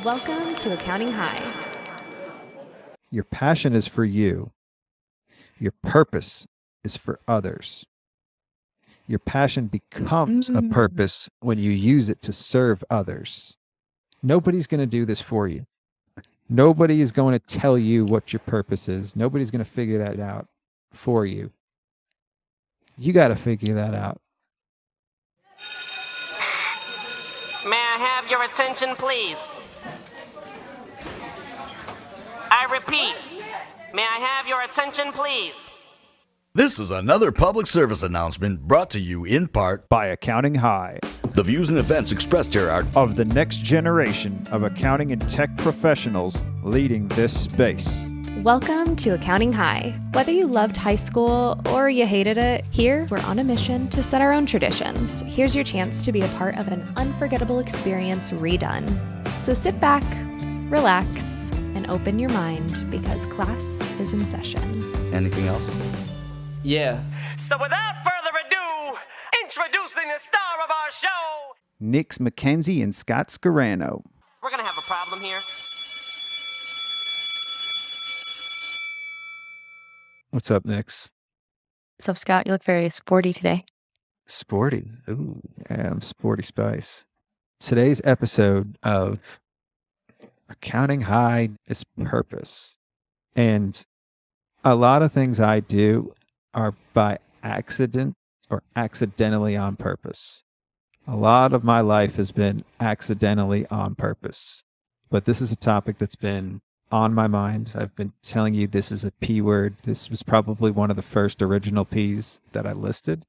Welcome to Accounting High. Your passion is for you. Your purpose is for others. Your passion becomes a purpose when you use it to serve others. Nobody's going to do this for you. Nobody is going to tell you what your purpose is. Nobody's going to figure that out for you. You got to figure that out. May I have your attention, please? I repeat, may I have your attention, please? This is another public service announcement brought to you in part By Accounting High, the views and events expressed here are of the next generation of accounting and tech professionals leading this space. Welcome to Accounting High. Whether you loved high school or you hated it, here we're on a mission to set our own traditions. Here's your chance to be a part of an unforgettable experience redone. So sit back, relax, and open your mind because class is in session. anything else? Yeah. So without further ado, introducing the star of our show. Nikole Mackenzie and Scott Scarano. We're gonna have a problem here. What's up, Nix? What's up, Scott? You look very sporty today. Sporty. Ooh, yeah, I'm sporty spice. Today's episode of Accounting High is purpose. And a lot of things I do are by accident or accidentally on purpose. A lot of my life has been accidentally on purpose. But this is a topic that's been on my mind. I've been telling you this is a P word. This was probably one of the first original Ps that I listed,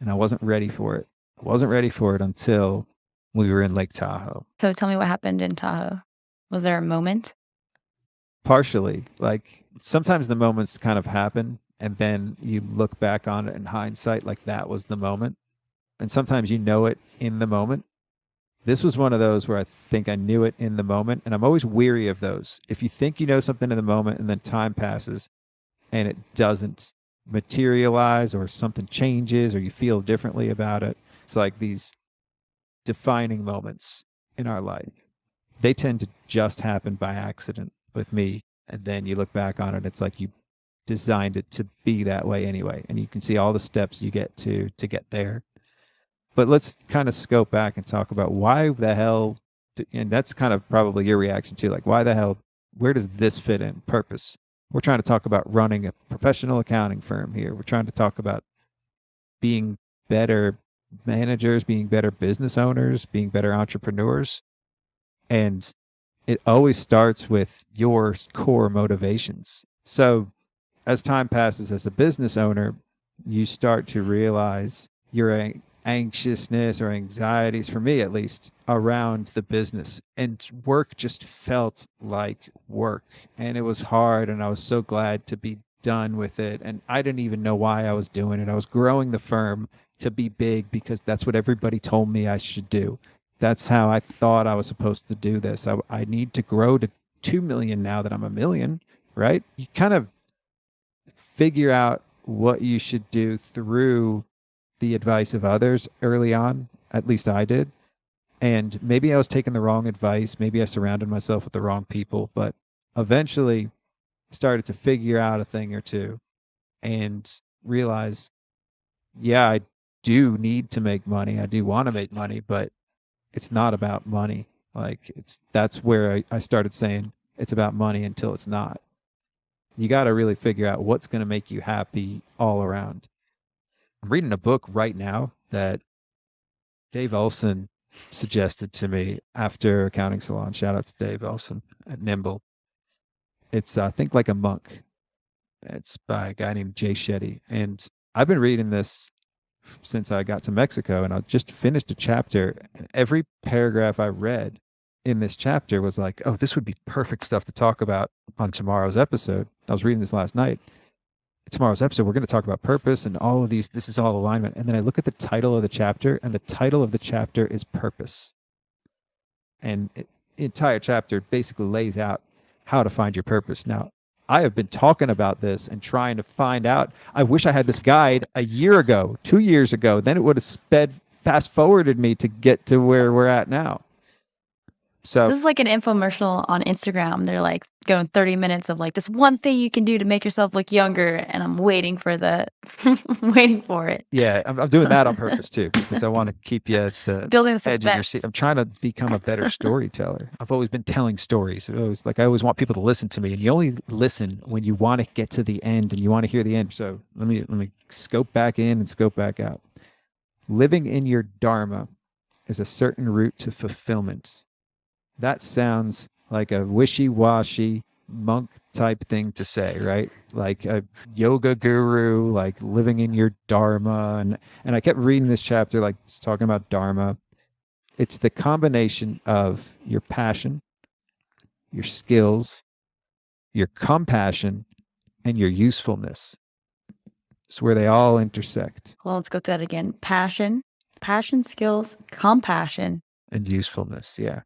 and I wasn't ready for it. I wasn't ready for it until we were in Lake Tahoe. So tell me what happened in Tahoe. Was there a moment? Partially, like sometimes the moments kind of happen and then you look back on it in hindsight like that was the moment. And sometimes you know it in the moment. This was one of those where I think I knew it in the moment, and I'm always weary of those. If you think you know something in the moment and then time passes and it doesn't materialize or something changes or you feel differently about it, it's like these defining moments in our life. They tend to just happen by accident with me, and then you look back on it, it's like you designed it to be that way anyway, and you can see all the steps you get to get there. But let's kind of scope back and talk about why the hell, and that's kind of probably your reaction too, like why the hell, where does this fit in? Purpose. We're trying to talk about running a professional accounting firm here. We're trying to talk about being better managers, being better business owners, being better entrepreneurs. And it always starts with your core motivations. So as time passes as a business owner, you start to realize your anxiousness or anxieties, for me at least, around the business. And work just felt like work. And it was hard, and I was so glad to be done with it. And I didn't even know why I was doing it. I was growing the firm to be big because that's what everybody told me I should do. That's how I thought I was supposed to do this. I need to grow to 2 million now that I'm a million, right? You kind of figure out what you should do through the advice of others early on. At least I did. And maybe I was taking the wrong advice. Maybe I surrounded myself with the wrong people, but eventually started to figure out a thing or two and realize, yeah, I do need to make money. I do want to make money, but it's not about money. Like that's where I started saying it's about money until it's not. You got to really figure out what's going to make you happy all around. I'm reading a book right now that Dave Olson suggested to me after Accounting Salon. Shout out to Dave Olson at Nimble. It's Think Like a Monk. It's by a guy named Shetty. And I've been reading this since I got to Mexico, and I just finished a chapter, and every paragraph I read in this chapter was like, oh, this would be perfect stuff to talk about on tomorrow's episode. I was reading this last night. Tomorrow's episode, we're going to talk about purpose and all of these. This is all alignment. And then I look at the title of the chapter, and the title of the chapter is Purpose. And the entire chapter basically lays out how to find your purpose. Now, I have been talking about this and trying to find out. I wish I had this guide a year ago, 2 years ago. Then it would have fast forwarded me to get to where we're at now. So This is like an infomercial on Instagram. They're like going 30 minutes of like this one thing you can do to make yourself look younger, and I'm waiting for waiting for it. yeah, I'm doing that on purpose too, because I want to keep you at the Building the edge of your suspense. seat. I'm trying to become a better storyteller. I've always been telling stories. I always want people to listen to me, and you only listen when you want to get to the end and you want to hear the end. So let me scope back in and scope back out. Living in your dharma is a certain route to fulfillment. That sounds like a wishy-washy monk type thing to say, right? Like a yoga guru, like living in your dharma. And I kept reading this chapter, like it's talking about dharma. It's the combination of your passion, your skills, your compassion, and your usefulness. It's where they all intersect. Well, let's go through that again. Passion, skills, compassion. And usefulness, yeah.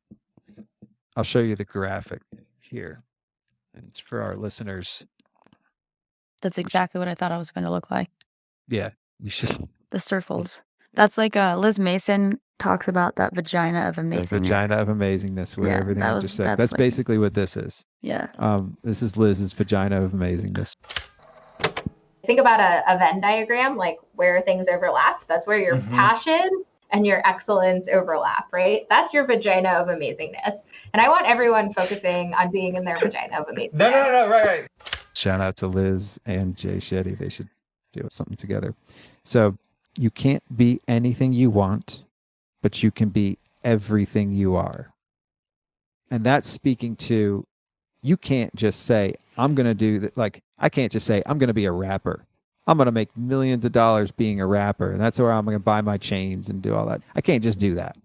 I'll show you the graphic here. And it's for our listeners. That's exactly what I thought I was going to look like. Yeah, you should. The circles. That's like Liz Mason talks about that vagina of The amazingness. vagina of amazingness, where Yeah, everything that was- intersects. that's That's like- basically what this is. Yeah. This is Liz's vagina of amazingness. Think about a Venn diagram, like where things overlap. That's where your passion and your excellence overlap, right? That's your vagina of amazingness. And I want everyone focusing on being in their vagina of amazingness. No, right. Shout out to Liz and Jay Shetty. They should do something together. So you can't be anything you want, but you can be everything you are. And that's speaking to, you can't just say, I'm going to do that. Like, I can't just say, I'm going to be a rapper. I'm going to make millions of dollars being a rapper. And that's where I'm going to buy my chains and do all that. I can't just do that.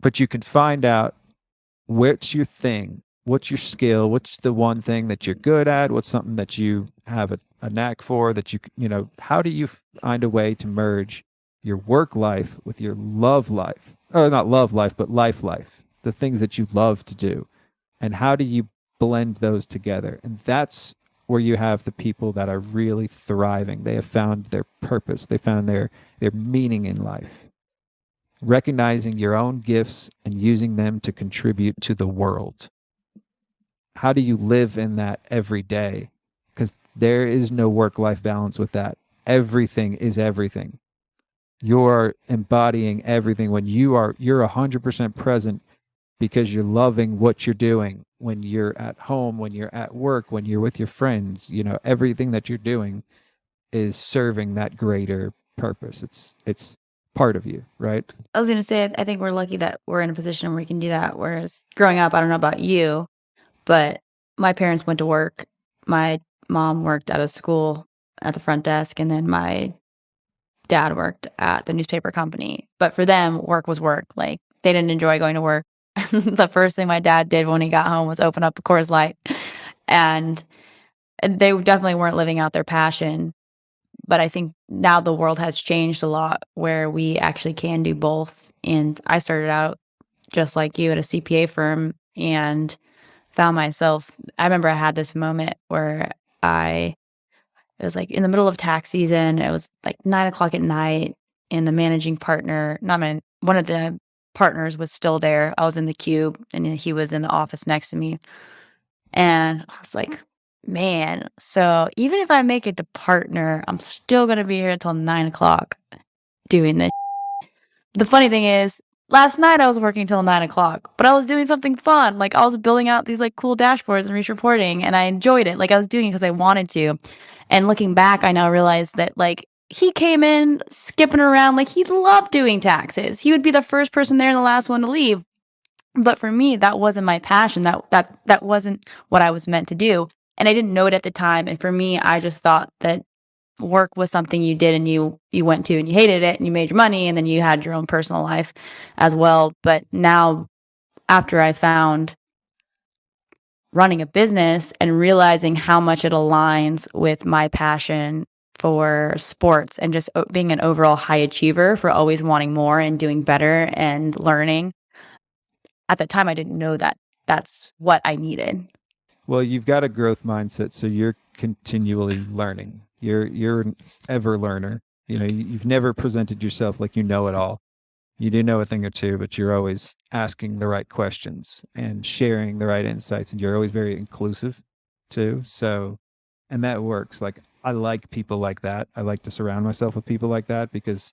But you can find out what's your thing, what's your skill, what's the one thing that you're good at, what's something that you have a knack for, that how do you find a way to merge your work life with your love life? Or not love life, but life, the things that you love to do. And how do you blend those together? And that's where you have the people that are really thriving. They have found their purpose. They found their meaning in life. Recognizing your own gifts and using them to contribute to the world. How do you live in that every day? Because there is no work-life balance with that. Everything is everything. You're embodying everything when you're 100% present, because you're loving what you're doing when you're at home, when you're at work, when you're with your friends. Everything that you're doing is serving that greater purpose. It's part of you, right? I was going to say, I think we're lucky that we're in a position where we can do that. Whereas growing up, I don't know about you, but my parents went to work. My mom worked at a school at the front desk, and then my dad worked at the newspaper company. But for them, work was work. Like, they didn't enjoy going to work. The first thing my dad did when he got home was open up a Coors Light. And they definitely weren't living out their passion. But I think now the world has changed a lot where we actually can do both. And I started out just like you at a CPA firm and found myself, I remember I had this moment where it was like in the middle of tax season. It was like 9:00 at night, and the managing partner, one of the partners was still there. I was in the cube and he was in the office next to me. And I was like, man, so even if I make it to partner, I'm still going to be here until 9:00 doing this. The funny thing is, last night I was working till 9:00, but I was doing something fun. Like, I was building out these like cool dashboards and reporting, and I enjoyed it. Like, I was doing it because I wanted to. And looking back, I now realize that like he came in skipping around like he loved doing taxes. He would be the first person there and the last one to leave. But for me, that wasn't my passion. That wasn't what I was meant to do. And I didn't know it at the time. And for me, I just thought that work was something you did and you went to and you hated it and you made your money and then you had your own personal life as well. But now, after I found running a business and realizing how much it aligns with my passion for sports and just being an overall high achiever, for always wanting more and doing better and learning. At the time, I didn't know that that's what I needed. Well, you've got a growth mindset, so you're continually learning. You're an ever learner. You've never presented yourself like you know it all. You do know a thing or two, but you're always asking the right questions and sharing the right insights, and you're always very inclusive too. So, and that works. Like, I like people like that. I like to surround myself with people like that because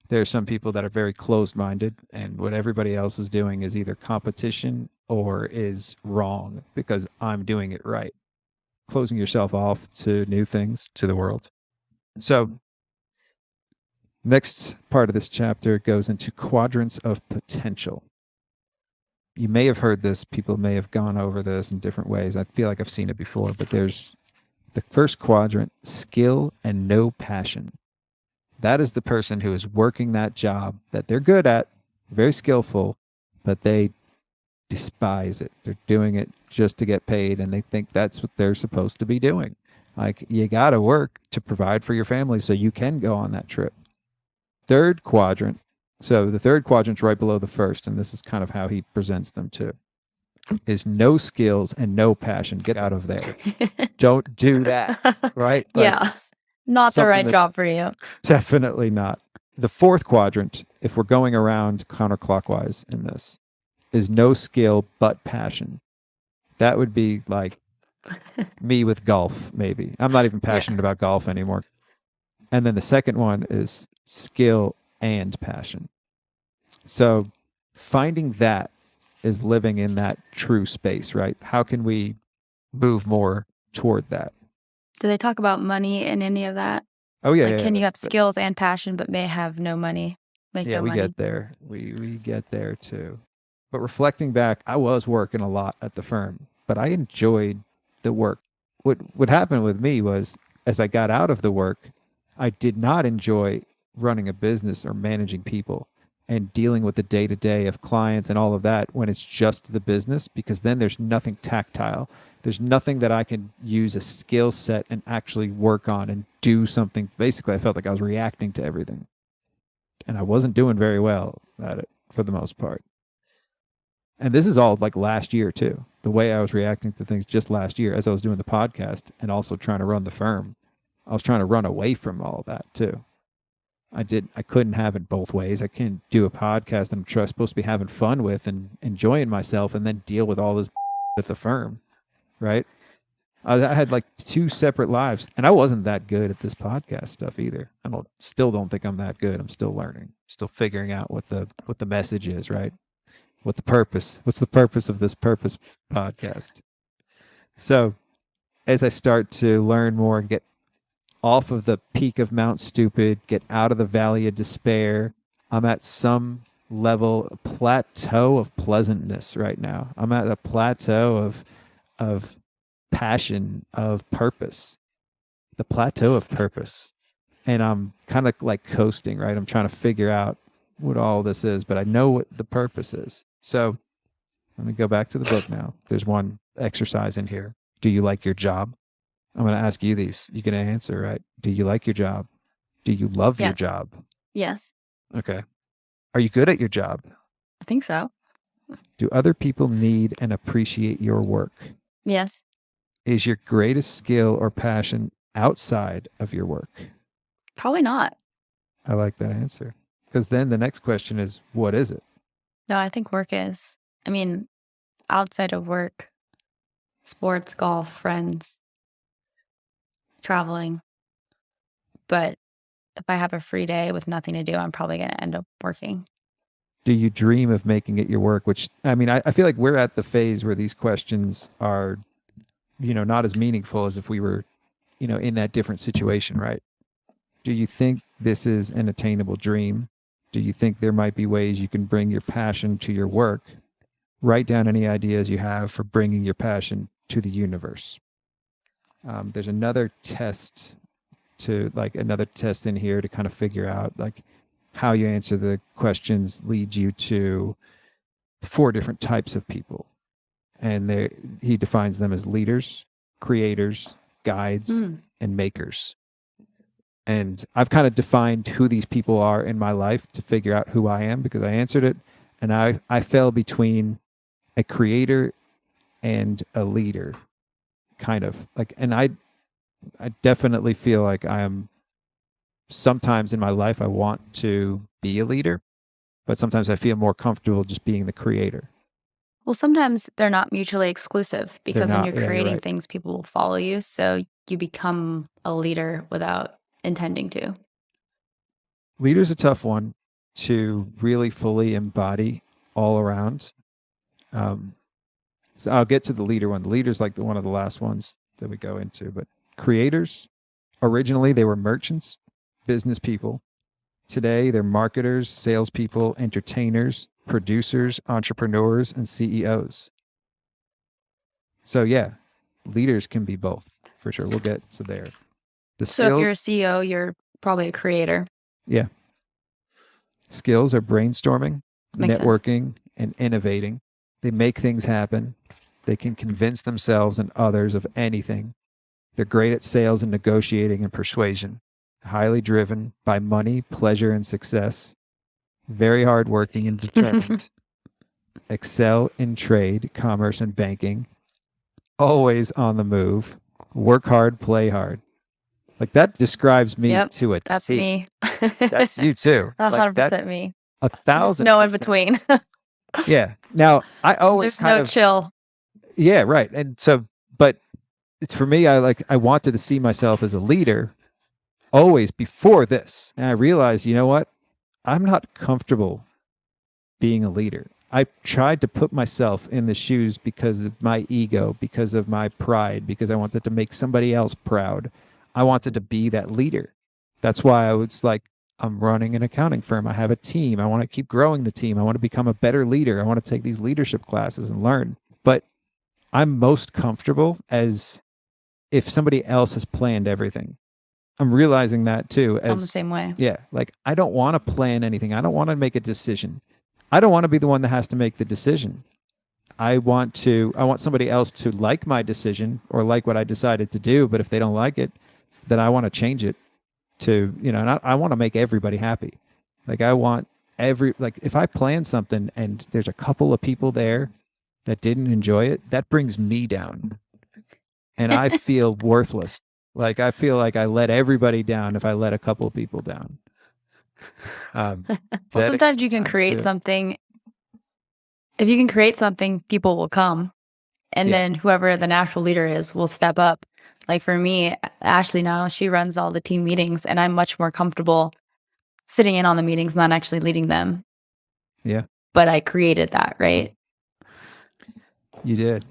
there are some people that are very closed-minded, and what everybody else is doing is either competition or is wrong because I'm doing it right. Closing yourself off to new things, to the world. So, next part of this chapter goes into quadrants of potential. You may have heard this. People may have gone over this in different ways. I feel like I've seen it before, but there's the first quadrant, skill and no passion. That is the person who is working that job that they're good at, very skillful, but they despise it. They're doing it just to get paid, and they think that's what they're supposed to be doing. Like, you got to work to provide for your family so you can go on that trip. Third quadrant. So the third quadrant's right below the first, and this is kind of how he presents them too. Is no skills and no passion. Get out of there. Don't do that, right? Like, Yeah. Not the something right that's job for you. definitely not. The fourth quadrant, if we're going around counterclockwise in this, is no skill but passion. That would be like me with golf, maybe. I'm not even passionate about golf anymore. And then the second one is skill and passion. So finding that is living in that true space, right? How can we move more toward that? Do they talk about money in any of that? Oh, yeah. Like, yeah, can you have that's- skills and passion but may have no money? Make Yeah, no we money. get there. We get there too. But reflecting back, I was working a lot at the firm, but I enjoyed the work. What happened with me was, as I got out of the work, I did not enjoy running a business or managing people and dealing with the day-to-day of clients and all of that when it's just the business, because then there's nothing tactile. There's nothing that I can use a skill set and actually work on and do something. Basically, I felt like I was reacting to everything. And I wasn't doing very well at it for the most part. And this is all like last year too. The way I was reacting to things just last year as I was doing the podcast and also trying to run the firm, I was trying to run away from all of that too. I couldn't have it both ways. I can't do a podcast that I'm supposed to be having fun with and enjoying myself and then deal with all this at the firm, right? I had like two separate lives, and I wasn't that good at this podcast stuff either. Still don't think I'm that good. I'm still learning, still figuring out what the message is, right? What's the purpose of this purpose podcast? So as I start to learn more and get off of the peak of Mount Stupid, get out of the valley of despair, I'm at some level, a plateau of pleasantness right now. I'm at a plateau of passion, of purpose, the plateau of purpose. And I'm kind of like coasting, right? I'm trying to figure out what all this is, but I know what the purpose is. So let me go back to the book now. There's one exercise in here. Do you like your job? I'm going to ask you these. You can answer, right? Do you like your job? Do you love your Yes. job? Yes. Okay. Are you good at your job? I think so. Do other people need and appreciate your work? Yes. Is your greatest skill or passion outside of your work? Probably not. I like that answer. Because then the next question is, what is it? No, I think work is. I mean, outside of work, sports, golf, friends, traveling. But if I have a free day with nothing to do, I'm probably going to end up working. Do you dream of making it your work? Which, I mean, I feel like we're at the phase where these questions are, not as meaningful as if we were, in that different situation, right? Do you think this is an attainable dream? Do you think there might be ways you can bring your passion to your work? Write down any ideas you have for bringing your passion to the universe. There's another test in here to kind of figure out like how you answer the questions leads you to 4 different types of people. And he defines them as leaders, creators, guides, and makers. And I've kind of defined who these people are in my life to figure out who I am, because I answered it and I fell between a creator and a leader, kind of like, and I definitely feel like I am sometimes in my life, I want to be a leader, but sometimes I feel more comfortable just being the creator. Well, sometimes they're not mutually exclusive because when not, you're yeah, you're creating right. things, people will follow you. So you become a leader without intending to. Leader's a tough one to really fully embody all around. So I'll get to the leader one. The leader's like one of the last ones that we go into, but creators, originally they were merchants, business people. Today they're marketers, salespeople, entertainers, producers, entrepreneurs, and CEOs. So yeah, leaders can be both for sure. We'll get to there. The So if skills, you're a CEO, you're probably a creator. yeah. Skills are brainstorming, Makes sense. networking, and innovating. They make things happen. They can convince themselves and others of anything. They're great at sales and negotiating and persuasion. Highly driven by money, pleasure, and success. Very hardworking and determined. Excel in trade, commerce, and banking. Always on the move. Work hard, play hard. Like that describes me Yep, to a That's T. me. That's you too. 100% me. 1,000%. No in between. Yeah. Now I always There's kind no of chill. yeah, right. And so, but it's for me. I wanted to see myself as a leader always before this, and I realized, you know what? I'm not comfortable being a leader. I tried to put myself in the shoes because of my ego, because of my pride, because I wanted to make somebody else proud. I wanted to be that leader. That's why I was like, I'm running an accounting firm. I have a team. I want to keep growing the team. I want to become a better leader. I want to take these leadership classes and learn. But I'm most comfortable as if somebody else has planned everything. I'm realizing that too. I'm the same way. Yeah, like I don't want to plan anything. I don't want to make a decision. I don't want to be the one that has to make the decision. I want somebody else to like my decision or like what I decided to do. But if they don't like it, then I want to change it to, and I want to make everybody happy. Like I want if I plan something and there's a couple of people there that didn't enjoy it, that brings me down. And I feel worthless. Like I feel like I let everybody down if I let a couple of people down. Well, sometimes you can create something. If you can create something, people will come. And then whoever the natural leader is will step up. Like for me, Ashley now, she runs all the team meetings, and I'm much more comfortable sitting in on the meetings, not actually leading them. Yeah. But I created that, right? You did.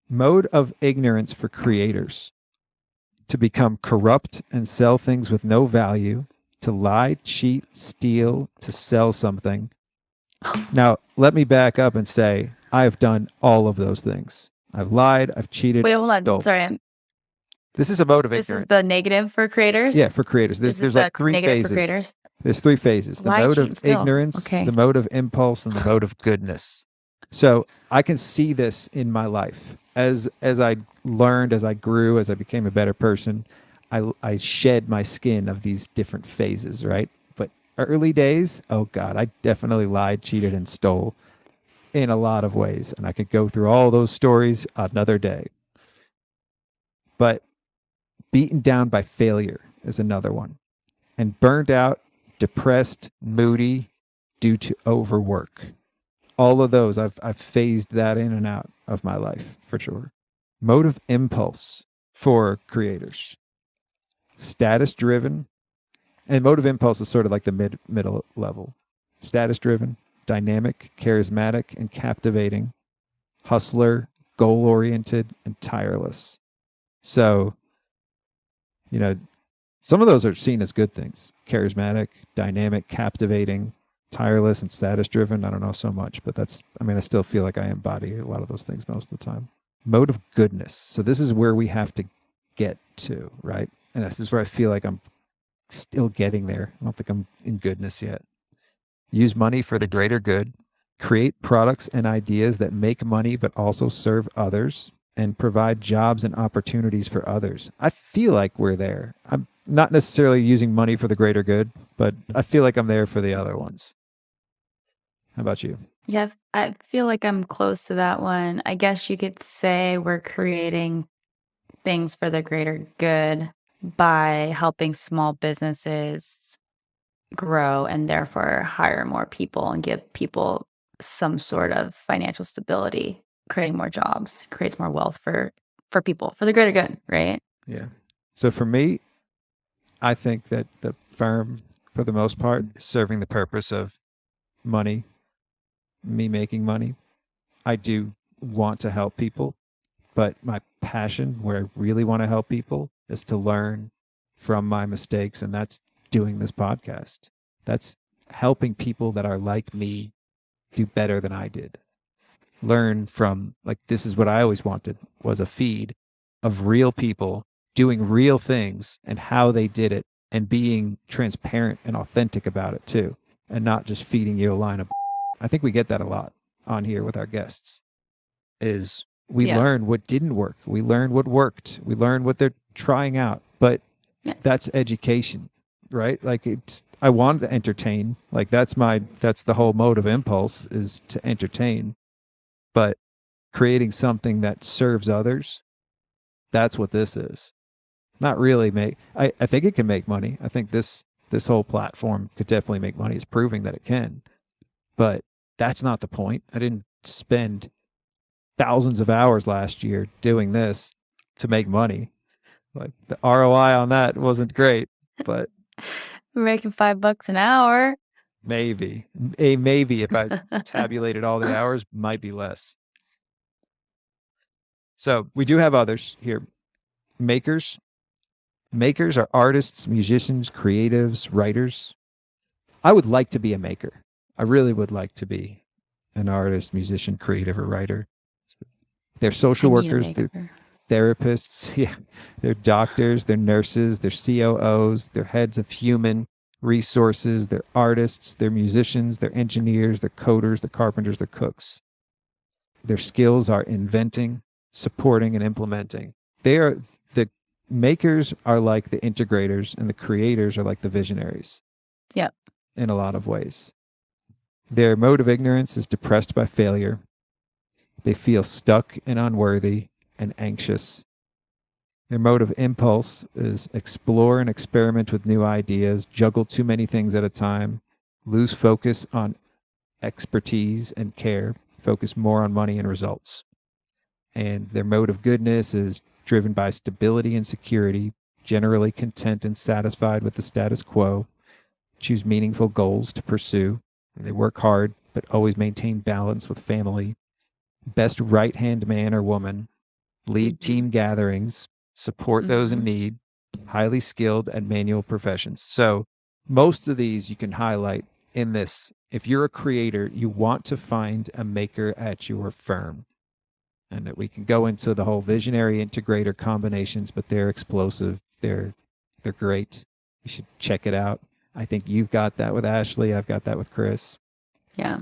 Mode of ignorance for creators. To become corrupt and sell things with no value, to lie, cheat, steal, to sell something. Now, let me back up and say, I've done all of those things. I've lied, I've cheated. Wait, hold on. stole. Sorry. This is a mode of This ignorance. is the negative for creators? Yeah, for creators. This There's is like the three negative phases. for creators? There's three phases. The Lie, mode cheat, of steal. ignorance, Okay. the mode of impulse, and the mode of goodness. So I can see this in my life. As I learned, as I grew, as I became a better person, I shed my skin of these different phases, right? But early days, oh God, I definitely lied, cheated, and stole in a lot of ways. And I could go through all those stories another day. But beaten down by failure is another one. And burned out, depressed, moody due to overwork. All of those, I've phased that in and out of my life for sure. Mode of impulse for creators. Status driven, and mode of impulse is sort of like the middle level. Status driven, dynamic, charismatic, and captivating. Hustler, goal oriented, and tireless. So, some of those are seen as good things. Charismatic, dynamic, captivating, tireless, and status driven. I don't know so much, but I still feel like I embody a lot of those things most of the time. Mode of goodness. So this is where we have to get to, right? And this is where I feel like I'm still getting there. I don't think I'm in goodness yet. Use money for the greater good. Create products and ideas that make money but also serve others and provide jobs and opportunities for others. I feel like we're there. I'm not necessarily using money for the greater good, but I feel like I'm there for the other ones. How about you? Yeah, I feel like I'm close to that one. I guess you could say we're creating things for the greater good by helping small businesses grow and therefore hire more people and give people some sort of financial stability, creating more jobs, creates more wealth for people, for the greater good, right? Yeah. So for me, I think that the firm, for the most part, is serving the purpose of money, me making money. I do want to help people, but my passion, where I really want to help people, is to learn from my mistakes, and that's doing this podcast. That's helping people that are like me do better than I did. Learn from, like, this is what I always wanted, was a feed of real people doing real things and how they did it, and being transparent and authentic about it too, and not just feeding you a line of I think we get that a lot on here with our guests, is we Yeah. learn what didn't work. We learn what worked. We learn what they're trying out. But Yeah. that's education, right? Like, I want to entertain. Like, that's the whole motive impulse, is to entertain. But creating something that serves others, that's what this is. Not really I think it can make money. I think this whole platform could definitely make money. It's proving that it can. But that's not the point. I didn't spend thousands of hours last year doing this to make money. Like, the ROI on that wasn't great, but We're making $5 an hour. maybe if I tabulated all the hours, might be less. So we do have others here. Makers are artists, musicians, creatives, writers. I would like to be a maker. I really would like to be an artist, musician, creative, or writer. They're social I need a workers, they're maker. therapists, yeah, they're doctors, they're nurses, they're COOs, they're heads of human resources, they're artists, they're musicians, they're engineers, they're coders, they're carpenters, they're cooks. Their skills are inventing, supporting, and implementing. The makers are like the integrators, and the creators are like the visionaries. Yep. In a lot of ways. Their mode of ignorance is depressed by failure. They feel stuck and unworthy and anxious. Their mode of impulse is explore and experiment with new ideas, juggle too many things at a time, lose focus on expertise and care, focus more on money and results. And their mode of goodness is driven by stability and security, generally content and satisfied with the status quo, choose meaningful goals to pursue. They work hard, but always maintain balance with family. Best right-hand man or woman, lead team gatherings, support those in need, highly skilled at manual professions. So most of these you can highlight in this. If you're a creator, you want to find a maker at your firm. And that we can go into the whole visionary integrator combinations, but they're explosive. They're great. You should check it out. I think you've got that with Ashley. I've got that with Chris. Yeah.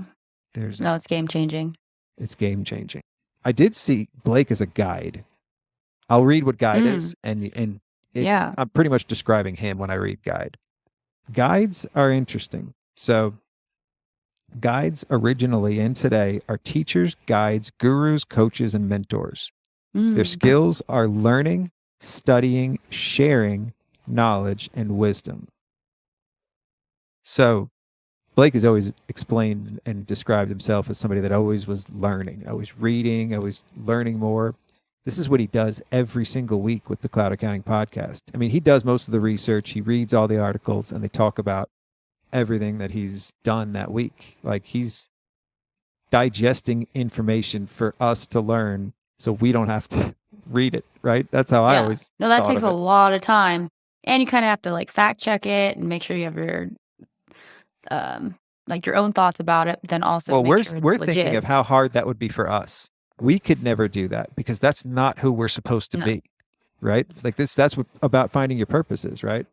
There's No, it's game changing. It's game changing. I did see Blake as a guide. I'll read what guide is, and it's, Yeah. I'm pretty much describing him when I read guide. Guides are interesting. So guides originally and today are teachers, guides, gurus, coaches, and mentors. Their skills are learning, studying, sharing knowledge, and wisdom. So Blake has always explained and described himself as somebody that always was learning, always reading, always learning more. This is what he does every single week with the Cloud Accounting Podcast. I mean, he does most of the research. He reads all the articles, and they talk about everything that he's done that week. Like, he's digesting information for us to learn so we don't have to read it, right? That's how I always No, that thought takes of a it. lot of time. And you kind of have to like fact check it and make sure you have your like your own thoughts about it, but then also Well, make we're sure it's we're thinking legit. of how hard that would be for us. We could never do that because that's not who we're supposed to No. be, right? Like that's what about finding your purpose is, right?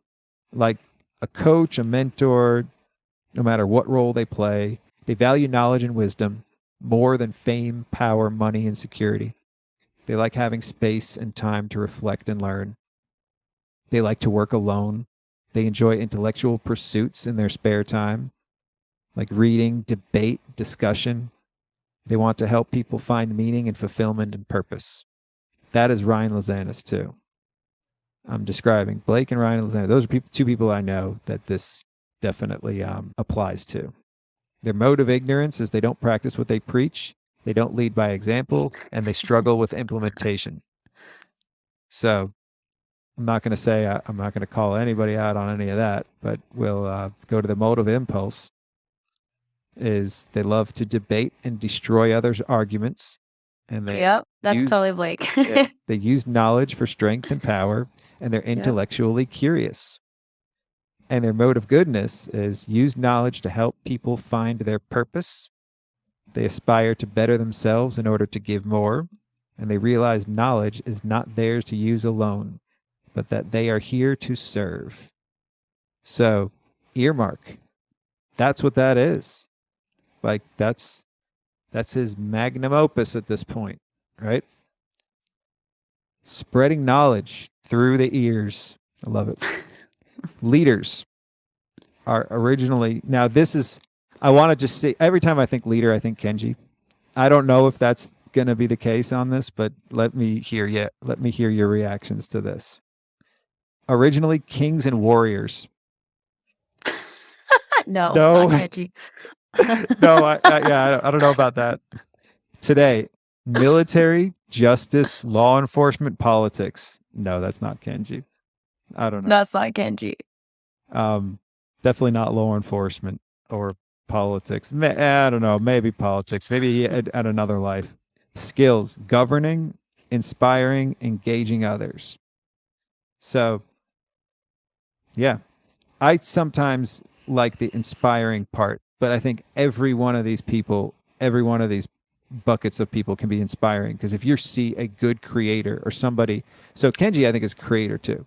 Like a coach, a mentor, no matter what role they play, they value knowledge and wisdom more than fame, power, money, and security. They like having space and time to reflect and learn. They like to work alone. They enjoy intellectual pursuits in their spare time, like reading, debate, discussion. They want to help people find meaning and fulfillment and purpose. That is Ryan Lazanis too. I'm describing Blake and Ryan Lazanis. Those are two people I know that this definitely applies to. Their mode of ignorance is they don't practice what they preach, they don't lead by example, and they struggle with implementation. So I'm not going to say, I'm not going to call anybody out on any of that, but we'll go to the mode of impulse. Is they love to debate and destroy others' arguments. And they Yep, that's use- totally Blake. they use knowledge for strength and power, and they're intellectually curious. And their mode of goodness is use knowledge to help people find their purpose. They aspire to better themselves in order to give more, and they realize knowledge is not theirs to use alone, but that they are here to serve. So, Earmark, that's what that is. Like, that's his magnum opus at this point, right? Spreading knowledge through the ears. I love it. Leaders are originally, now this is, I want to just say, every time I think leader, I think Kenji. I don't know if that's going to be the case on this, but let me hear your reactions to this. Originally kings and warriors. No, No. not Kenji. No, I don't know about that. Today, military, justice, law enforcement, politics. No, that's not Kenji. I don't know. That's not Kenji. Definitely not law enforcement or politics. I don't know. Maybe politics. Maybe at another life. Skills: governing, inspiring, engaging others. So, yeah, I sometimes like the inspiring part, but I think every one of these people, every one of these buckets of people can be inspiring, because if you see a good creator or somebody, so Kenji I think is creator too,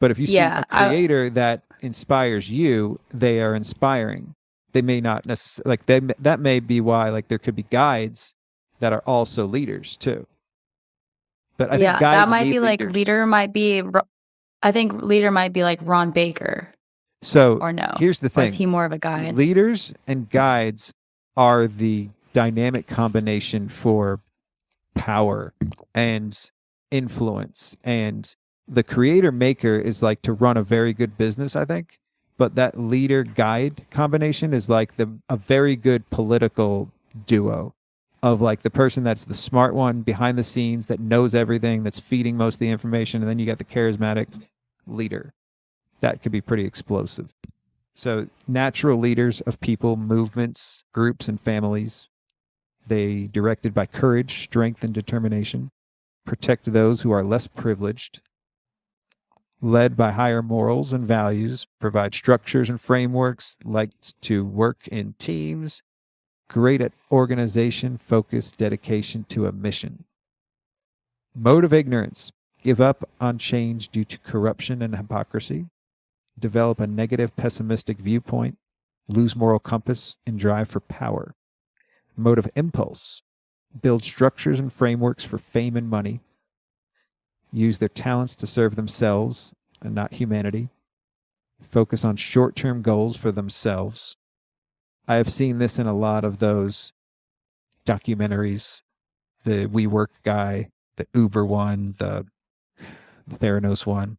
but if you see a creator that inspires you, they are inspiring. They may not necessarily, like that may be why, like, there could be guides that are also leaders too. But I think guides that might need be leaders. like leader might be, I think leader might be like Ron Baker. So Or no. here's the Or thing. is he more of a guide? Leaders and guides are the dynamic combination for power and influence. And the creator maker is like to run a very good business, I think. But that leader guide combination is like a very good political duo of like the person that's the smart one behind the scenes that knows everything, that's feeding most of the information. And then you got the charismatic leader. That could be pretty explosive. So natural leaders of people, movements, groups, and families. They directed by courage, strength, and determination. Protect those who are less privileged. Led by higher morals and values. Provide structures and frameworks. Like to work in teams. Great at organization, focus, dedication to a mission. Mode of ignorance. Give up on change due to corruption and hypocrisy. Develop a negative, pessimistic viewpoint, lose moral compass, and drive for power. Mode of impulse: build structures and frameworks for fame and money. Use their talents to serve themselves and not humanity. Focus on short-term goals for themselves. I have seen this in a lot of those documentaries, the WeWork guy, the Uber one, the Theranos one.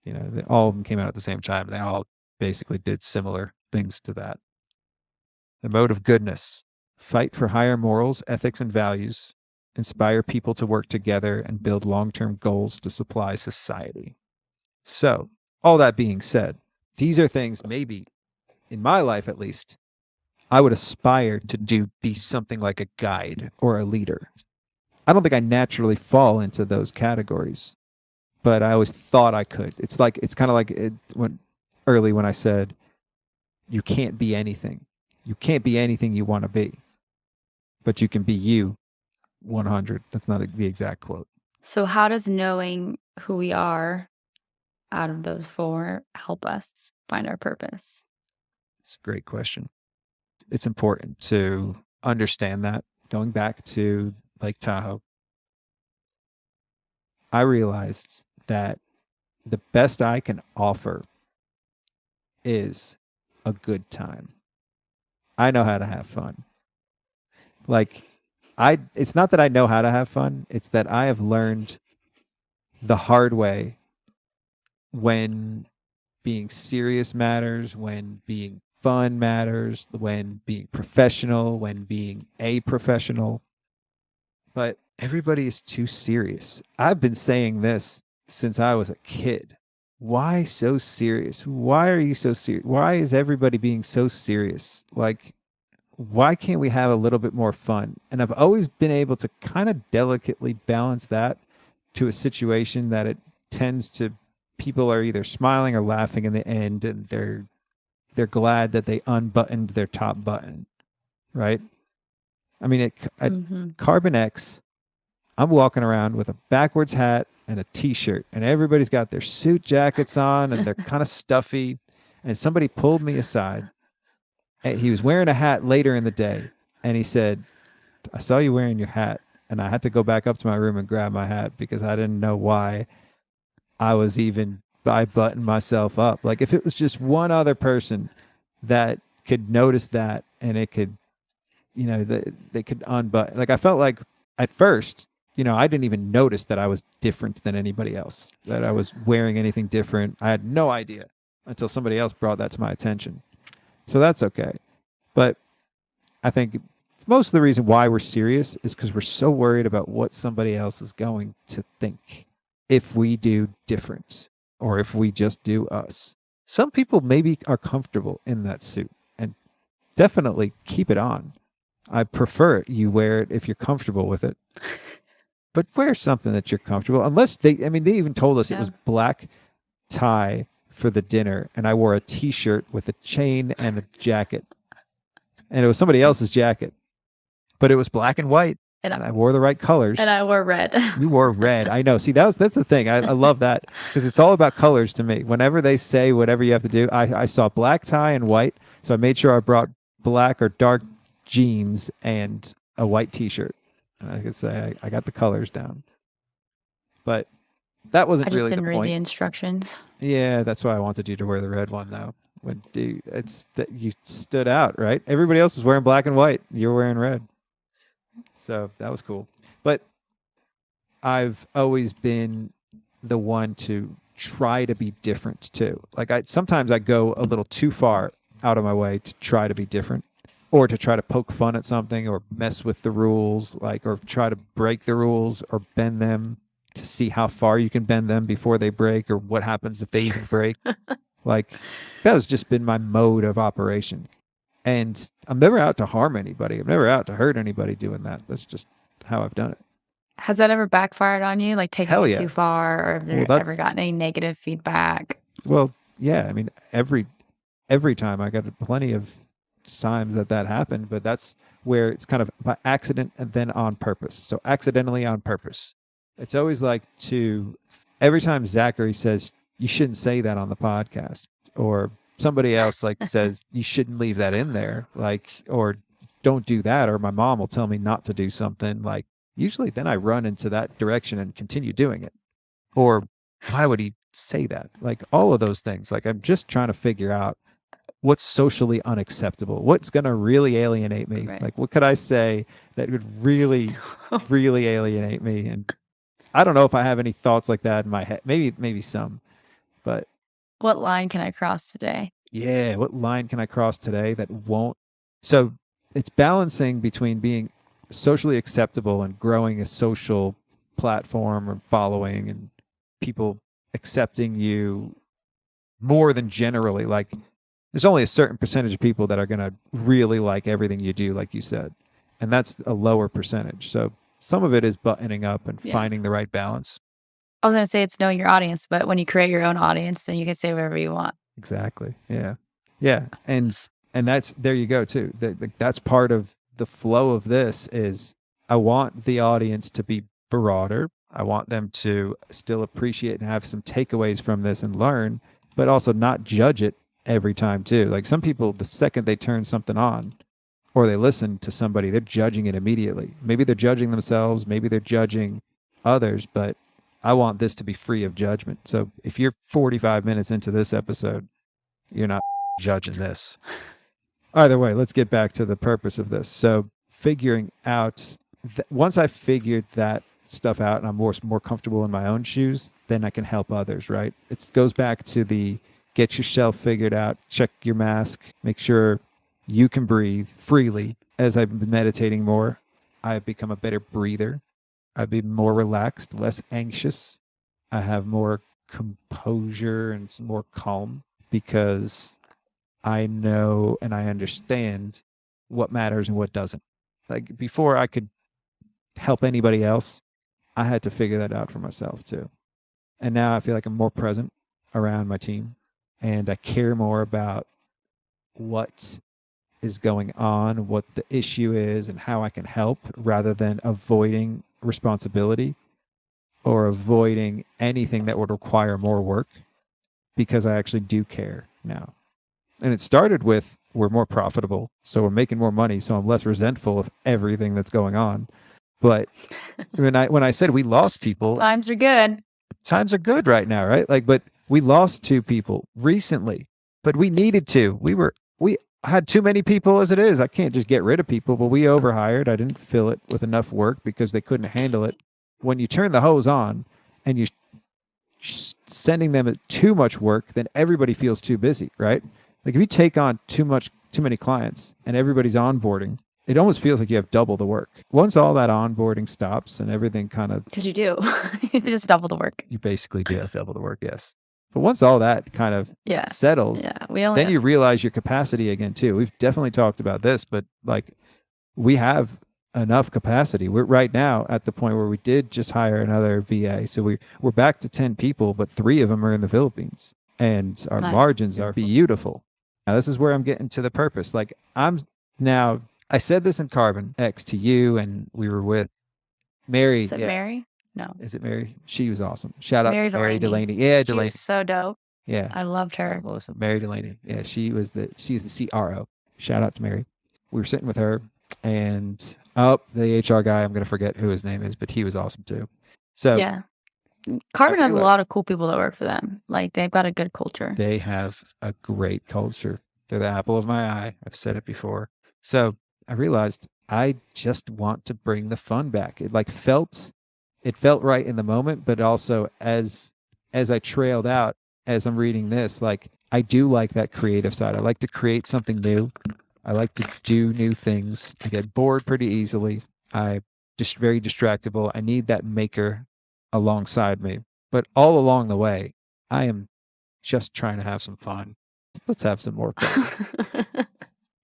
You know, all of them came out at the same time. They all basically did similar things to that. The mode of goodness: fight for higher morals, ethics, and values. Inspire people to work together and build long-term goals to supply society. So, all that being said, these are things maybe, in my life at least, I would aspire to be something like a guide or a leader. I don't think I naturally fall into those categories, but I always thought I could. It's kind of like when I said, you can't be anything. You can't be anything you want to be, but you can be you 100. That's not the exact quote. So how does knowing who we are out of those four help us find our purpose? It's a great question. It's important to understand that. Going back to Lake Tahoe, I realized that the best I can offer is a good time. I know how to have fun. It's not that I know how to have fun. It's that I have learned the hard way when being serious matters, when being fun matters, when being professional, when being a professional. But everybody is too serious. I've been saying this since I was a kid. Why so serious? Why are you so serious? Why is everybody being so serious? Like, why can't we have a little bit more fun? And I've always been able to kind of delicately balance that to a situation that it tends to, people are either smiling or laughing in the end, and they're glad that they unbuttoned their top button, right? I mean, at Carbon X, I'm walking around with a backwards hat and a t-shirt, and everybody's got their suit jackets on, and they're kind of stuffy. And somebody pulled me aside. And he was wearing a hat later in the day, and he said, "I saw you wearing your hat." And I had to go back up to my room and grab my hat because I didn't know why I buttoned myself up. Like, if it was just one other person that could notice that, and it could, you know, they could unbutton. Like, I felt like at first, you know, I didn't even notice that I was different than anybody else, that I was wearing anything different. I had no idea until somebody else brought that to my attention. So that's okay. But I think most of the reason why we're serious is because we're so worried about what somebody else is going to think if we do different, or if we just do us. Some people maybe are comfortable in that suit, and definitely keep it on. I prefer you wear it if you're comfortable with it. But wear something that you're comfortable. Unless they even told us it was black tie for the dinner, and I wore a t-shirt with a chain and a jacket. And it was somebody else's jacket. But it was black and white. And I wore the right colors. And I wore red. You wore red. I know. See, that's the thing. I love that, because it's all about colors to me. Whenever they say whatever you have to do, I saw black tie and white. So I made sure I brought black or dark jeans and a white t-shirt. And I could say I got the colors down. But that wasn't really the point. I just didn't read the instructions. Yeah, that's why I wanted you to wear the red one, though. It's that you stood out, right? Everybody else was wearing black and white. You're wearing red. So that was cool. But I've always been the one to try to be different too. Like, sometimes I go a little too far out of my way to try to be different, or to try to poke fun at something, or mess with the rules, like, or try to break the rules or bend them to see how far you can bend them before they break, or what happens if they even break. Like, that has just been my mode of operation. And I'm never out to harm anybody. I'm never out to hurt anybody doing that. That's just how I've done it. Has that ever backfired on you? Like, taking it too far, or have you ever gotten any negative feedback? Well, yeah. I mean, every time I got plenty of times that happened, but that's where it's kind of by accident and then on purpose. So accidentally on purpose. It's always like every time Zachary says, "You shouldn't say that on the podcast," or somebody else like says, "You shouldn't leave that in there," like, or "Don't do that," or my mom will tell me not to do something, like, usually then I run into that direction and continue doing it. Or, why would he say that? Like, all of those things. Like, I'm just trying to figure out what's socially unacceptable, what's going to really alienate me. Right. Like, what could I say that would really, really alienate me? And I don't know if I have any thoughts like that in my head. Maybe some, but what line can I cross today? Yeah, what line can I cross today that won't? So it's balancing between being socially acceptable and growing a social platform or following, and people accepting you more than generally. Like, there's only a certain percentage of people that are going to really like everything you do, like you said. And that's a lower percentage. So some of it is buttoning up and finding the right balance. I was going to say it's knowing your audience, but when you create your own audience, then you can say whatever you want. Exactly. Yeah. Yeah. And that's, there you go too. That's part of the flow of this is I want the audience to be broader. I want them to still appreciate and have some takeaways from this and learn, but also not judge it every time too. Like, some people, the second they turn something on or they listen to somebody, they're judging it immediately. Maybe they're judging themselves, maybe they're judging others, but I want this to be free of judgment. So if you're 45 minutes into this episode, you're not judging this. Either way, let's get back to the purpose of this. So figuring out, once I figured that stuff out and I'm more comfortable in my own shoes, then I can help others, right? It goes back to the get yourself figured out, check your mask, make sure you can breathe freely. As I've been meditating more, I've become a better breather. I've been more relaxed, less anxious. I have more composure and more calm because I know and I understand what matters and what doesn't. Like before I could help anybody else, I had to figure that out for myself too. And now I feel like I'm more present around my team and I care more about what is going on, what the issue is, and how I can help rather than avoiding responsibility or avoiding anything that would require more work, because I actually do care now. And it started with we're more profitable, so we're making more money, so I'm less resentful of everything that's going on. But when I said we lost people, Times are good. times are good right now, right? Like, but we lost 2 people recently, but we needed to. We had too many people as it is. I can't just get rid of people, but we overhired. I didn't fill it with enough work because they couldn't handle it. When you turn the hose on and you're sending them too much work, then everybody feels too busy, right? Like if you take on too many clients and everybody's onboarding, it almost feels like you have double the work. Once all that onboarding stops and everything kind of... Because you do. You just double the work. You basically do have double the work, yes. But once all that kind of settles, then you realize your capacity again too. We've definitely talked about this, but like we have enough capacity. We're right now at the point where we did just hire another VA. So we're back to 10 people, but 3 of them are in the Philippines. And our margins are beautiful. Now this is where I'm getting to the purpose. Like I said this in Carbon X to you, and we were with Mary. Is it Mary? No. Is it Mary? She was awesome. Shout out to Mary Delaney. Delaney. Yeah, She Delaney. was so dope. Yeah. I loved her. Awesome. Mary Delaney. Yeah, she's the CRO. Shout out to Mary. We were sitting with her, and the HR guy, I'm going to forget who his name is, but he was awesome too. So yeah. Carbon has a lot of cool people that work for them. Like they've got a good culture. They have a great culture. They're the apple of my eye. I've said it before. So I realized I just want to bring the fun back. It felt right in the moment, but also as I trailed out, as I'm reading this, like I do like that creative side. I like to create something new. I like to do new things. I get bored pretty easily. I'm just very distractible. I need that maker alongside me. But all along the way, I am just trying to have some fun. Let's have some more fun.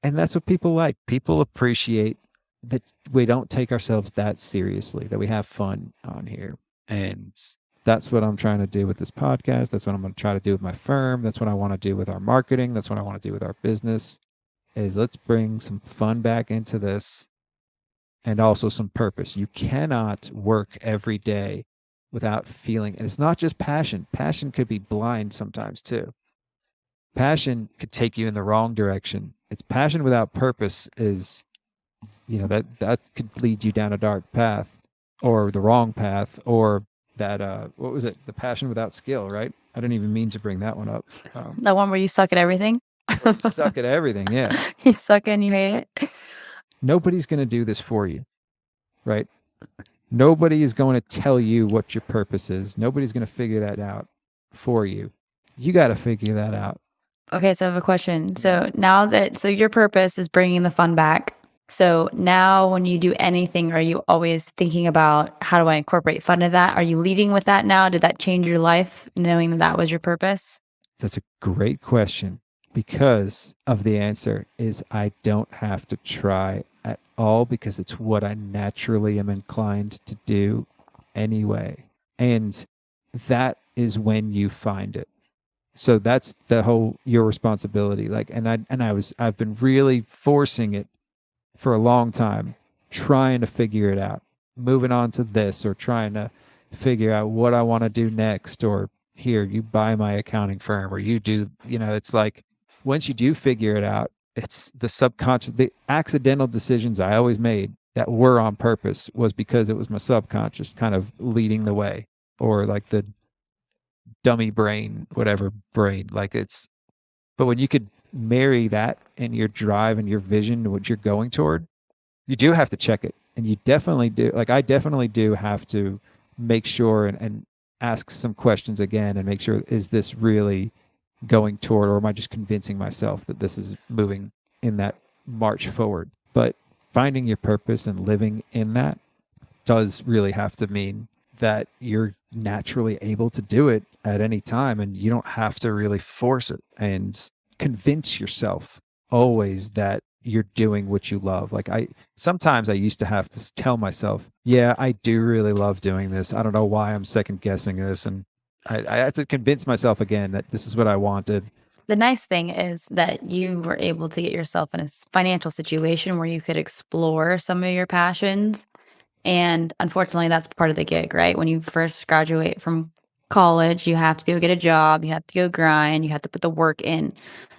And that's what people like. People appreciate that we don't take ourselves that seriously, that we have fun on here. And that's what I'm trying to do with this podcast. That's what I'm going to try to do with my firm. That's what I want to do with our marketing. That's what I want to do with our business, is let's bring some fun back into this and also some purpose. You cannot work every day without feeling, and it's not just passion. Passion could be blind sometimes too. Passion could take you in the wrong direction. It's passion without purpose is, that could lead you down a dark path or the wrong path, or that, what was it? The passion without skill, right? I didn't even mean to bring that one up. That one where you suck at everything? Suck at everything, yeah. You suck and you hate it. Nobody's going to do this for you, right? Nobody is going to tell you what your purpose is. Nobody's going to figure that out for you. You got to figure that out. Okay, so I have a question. So your purpose is bringing the fun back. So now when you do anything, are you always thinking about how do I incorporate fun into that? Are you leading with that now? Did that change your life, knowing that was your purpose? That's a great question, because of the answer is I don't have to try at all, because it's what I naturally am inclined to do anyway. And that is when you find it. So that's the whole your responsibility. Like, I've been really forcing it for a long time, trying to figure it out, moving on to this, or trying to figure out what I want to do next, or here, you buy my accounting firm, or you do, it's like once you do figure it out, it's the subconscious, the accidental decisions I always made that were on purpose was because it was my subconscious kind of leading the way, or like the dummy brain, whatever brain, but when you could marry that and your drive and your vision to what you're going toward, you do have to check it. And you definitely do. Like I definitely do have to make sure and ask some questions again and make sure, is this really going toward, or am I just convincing myself that this is moving in that march forward? But finding your purpose and living in that does really have to mean that you're naturally able to do it at any time, and you don't have to really force it and convince yourself always that you're doing what you love. Like sometimes I used to have to tell myself, yeah, I do really love doing this. I don't know why I'm second guessing this. And I have to convince myself again that this is what I wanted. The nice thing is that you were able to get yourself in a financial situation where you could explore some of your passions. And unfortunately, that's part of the gig, right? When you first graduate from college, you have to go get a job, you have to go grind, you have to put the work in.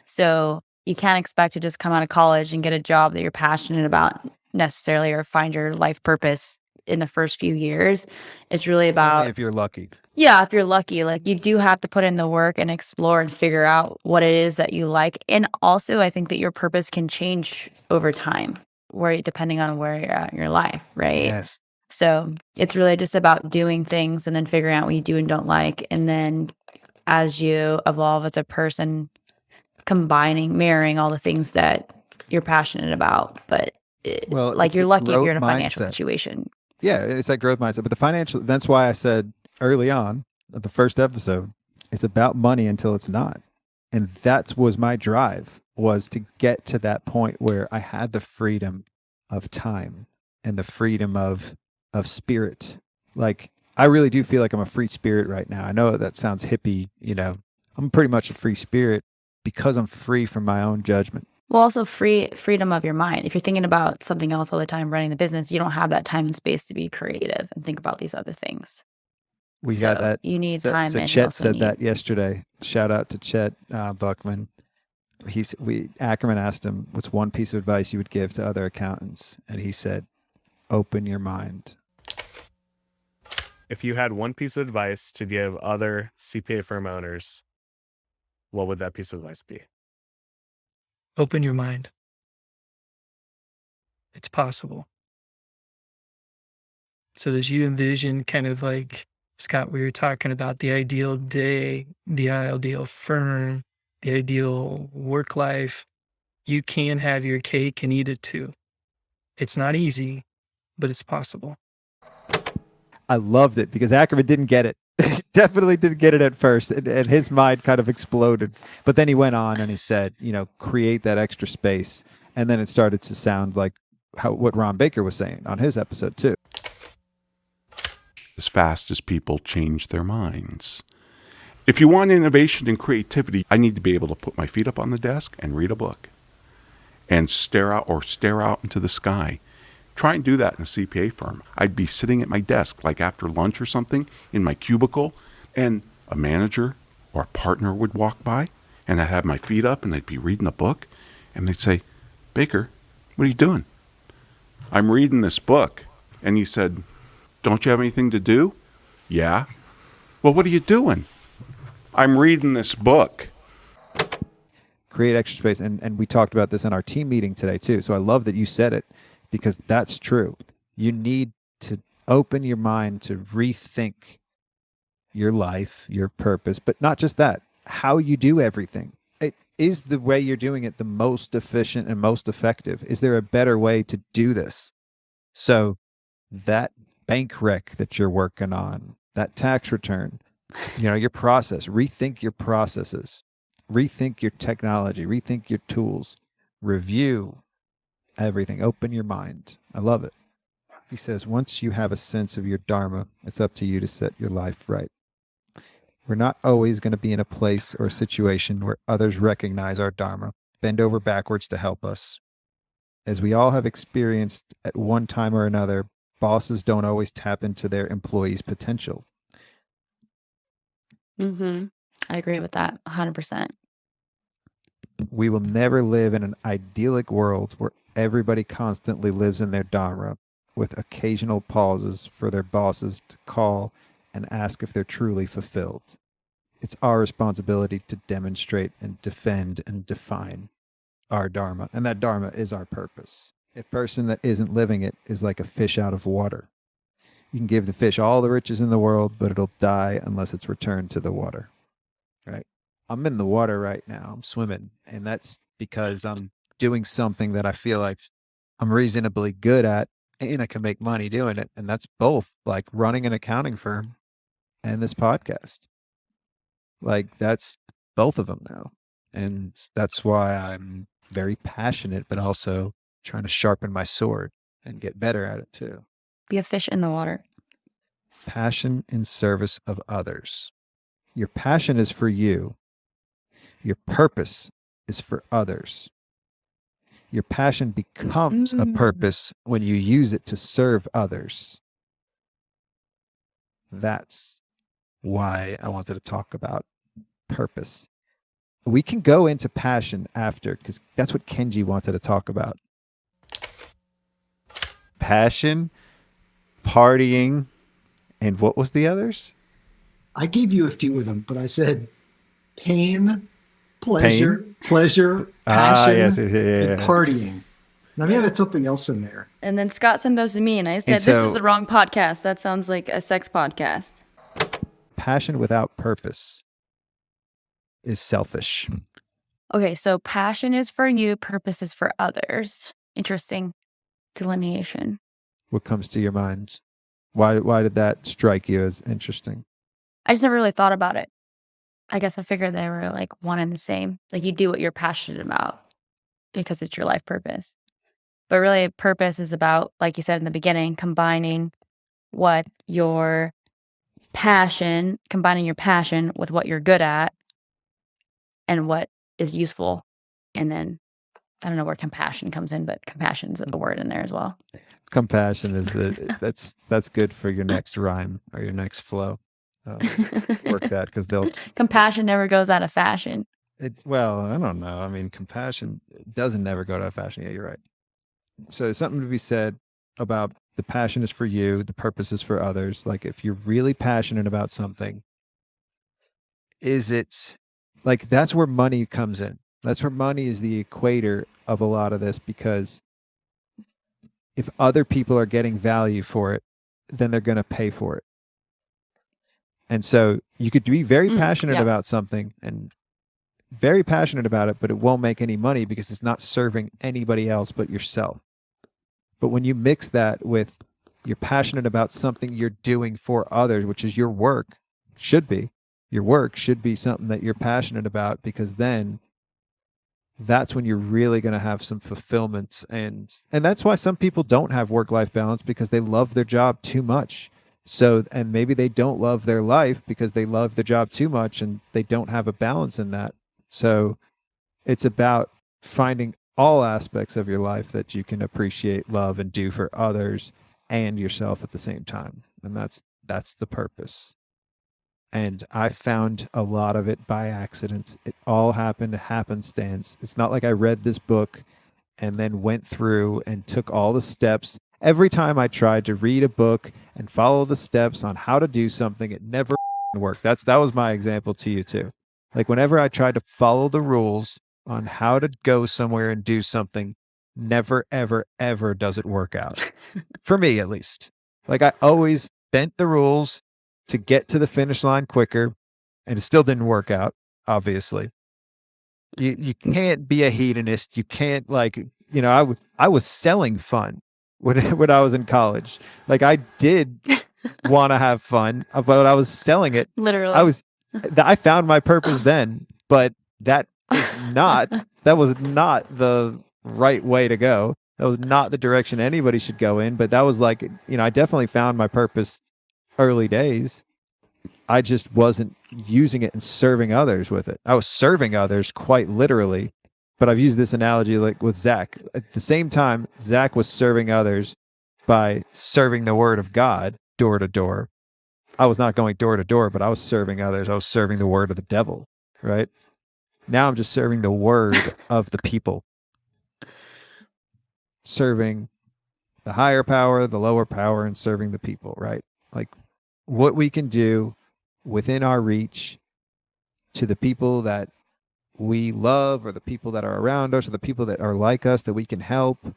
So you can't expect to just come out of college and get a job that you're passionate about necessarily, or find your life purpose in the first few years. It's really about, if you're lucky. Yeah, if you're lucky, like you do have to put in the work and explore and figure out what it is that you like. And also, I think that your purpose can change over time, depending on where you're at in your life, right? Yes. So it's really just about doing things and then figuring out what you do and don't like. And then as you evolve as a person, marrying all the things that you're passionate about. But like you're lucky if you're in a financial situation. Yeah, it's that growth mindset. But the financial, that's why I said early on at the first episode, it's about money until it's not. And that was my drive, was to get to that point where I had the freedom of time and the freedom of spirit. Like, I really do feel like I'm a free spirit right now. I know that sounds hippie, I'm pretty much a free spirit because I'm free from my own judgment. Well, also freedom of your mind. If you're thinking about something else all the time, running the business, you don't have that time and space to be creative and think about these other things. We got that. You need time. So Chet said that yesterday. Shout out to Chet Buckman. Ackerman asked him, what's one piece of advice you would give to other accountants? And he said, open your mind. If you had one piece of advice to give other CPA firm owners, what would that piece of advice be? Open your mind. It's possible. So as you envision kind of like, Scott, we were talking about the ideal day, the ideal firm, the ideal work life, you can have your cake and eat it too. It's not easy, but it's possible. I loved it because Ackerman didn't get it. Definitely didn't get it at first, and his mind kind of exploded. But then he went on and he said, create that extra space. And then it started to sound like what Ron Baker was saying on his episode too. As fast as people change their minds. If you want innovation and creativity, I need to be able to put my feet up on the desk and read a book and stare out into the sky. Try and do that in a CPA firm. I'd be sitting at my desk, like after lunch or something, in my cubicle, and a manager or a partner would walk by, and I'd have my feet up and I'd be reading a book, and they'd say, Baker, what are you doing? I'm reading this book. And he said, don't you have anything to do? Yeah. Well, what are you doing? I'm reading this book. Create extra space. And we talked about this in our team meeting today too. So I love that you said it, because that's true. You need to open your mind to rethink your life, your purpose, but not just that, how you do everything. Is the way you're doing it the most efficient and most effective? Is there a better way to do this? So that bank rec that you're working on, that tax return, your process, rethink your processes, rethink your technology, rethink your tools, review everything, open your mind. I love it. He says, once you have a sense of your dharma, it's up to you to set your life right. We're not always going to be in a place or a situation where others recognize our dharma, bend over backwards to help us. As we all have experienced at one time or another, bosses don't always tap into their employees' potential. I agree with that 100%. We will never live in an idyllic world where everybody constantly lives in their dharma, with occasional pauses for their bosses to call and ask if they're truly fulfilled. It's our responsibility to demonstrate and defend and define our dharma, and that dharma is our purpose. A person that isn't living it is like a fish out of water. You can give the fish all the riches in the world, but it'll die unless it's returned to the water. Right? I'm in the water right now. I'm swimming. And that's because I'm doing something that I feel like I'm reasonably good at and I can make money doing it. And that's both like running an accounting firm and this podcast. Like that's both of them now. And that's why I'm very passionate, but also trying to sharpen my sword and get better at it too. Be a fish in the water. Passion in service of others. Your passion is for you. Your purpose is for others. Your passion becomes a purpose when you use it to serve others. That's why I wanted to talk about purpose. We can go into passion after, because that's what Kenji wanted to talk about. Passion, partying, and what was the others? I gave you a few of them, but I said pain, pleasure, passion, and partying. Now maybe that's something else in there. And then Scott sent those to me, and I said, this is the wrong podcast. That sounds like a sex podcast. Passion without purpose is selfish. Okay, so passion is for you, purpose is for others. Interesting delineation. What comes to your mind? Why did that strike you as interesting? I just never really thought about it. I guess I figured they were like one and the same. Like you do what you're passionate about because it's your life purpose. But really, purpose is about, like you said in the beginning, combining your passion with what you're good at and what is useful. And then I don't know where compassion comes in, but compassion's a word in there as well. Compassion is that's good for your next rhyme or your next flow. Work that because compassion never goes out of fashion. Well, I don't know. I mean, compassion doesn't never go out of fashion. Yeah, you're right. So there's something to be said about the passion is for you, the purpose is for others. Like if you're really passionate about something, is it like that's where money comes in? That's where money is the equator of a lot of this, because if other people are getting value for it, then they're going to pay for it. And so you could be very passionate about something and very passionate about it, but it won't make any money because it's not serving anybody else but yourself. But when you mix that with you're passionate about something you're doing for others, which is your work, your work should be something that you're passionate about, because then that's when you're really going to have some fulfillment. And that's why some people don't have work-life balance, because they love their job too much. So, and maybe they don't love their life because they love the job too much and they don't have a balance in that. So it's about finding all aspects of your life that you can appreciate, love, and do for others and yourself at the same time. And that's the purpose. And I found a lot of it by accident. It all happened happenstance. It's not like I read this book and then went through and took all the steps. Every time I tried to read a book and follow the steps on how to do something, it never worked. That was my example to you too. Like whenever I tried to follow the rules on how to go somewhere and do something, never, ever, ever does it work out. For me, at least. Like I always bent the rules to get to the finish line quicker, and it still didn't work out, obviously. You can't be a hedonist. You can't I was selling fun when I was in college. Like I did want to have fun, but I was selling it. Literally. I found my purpose then, but that was not the right way to go. That was not the direction anybody should go in. But that was like, I definitely found my purpose early days. I just wasn't using it and serving others with it. I was serving others quite literally, but I've used this analogy like with Zach. At the same time, Zach was serving others by serving the word of God door to door. I was not going door to door, but I was serving others. I was serving the word of the devil, right? Now I'm just serving the word of the people. Serving the higher power, the lower power, and serving the people, right? Like what we can do within our reach to the people that we love, or the people that are around us, or the people that are like us that we can help